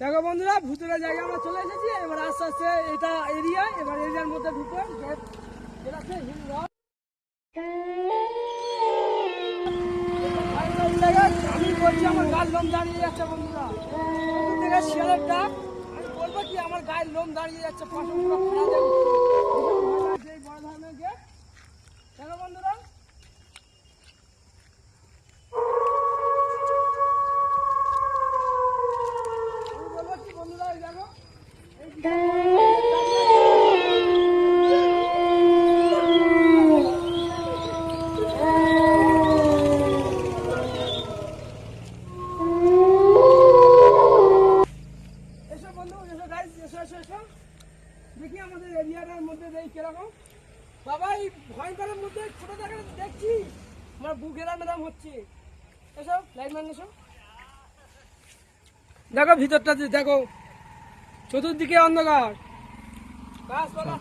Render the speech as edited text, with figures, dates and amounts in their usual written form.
দেখো বন্ধুরা, ভুতুরে জায়গায় আমরা চলে এসেছি। এবার আস্তে আস্তে এটা এরিয়া, এবার এরিয়ার মধ্যে ঢুকে আমি বলছি আমার গায়ের লোম দাঁড়িয়ে যাচ্ছে বন্ধুরা। থেকে শিয়ালের ডাক, আমি বলবো কি আমার গায়ের লোম দাঁড়িয়ে যাচ্ছে। ফসলগুলো খারাপ যাচ্ছে এই বড় ধরনের গেট। দেখো বন্ধুরা, আমি বলবো কি বন্ধুরা, দেখো দেখি আমাদের এরিয়াটার মধ্যে দেখি কিরকম। বাবা এই ভয়ঙ্করের মধ্যে ছোট জায়গা দেখছি আমার বুক এরাম এরাম হচ্ছে। এসব লাইনম্যান এসব দেখো ভিতরটা, দেখো চতুর্দিকে অন্ধকার, গাছপালা।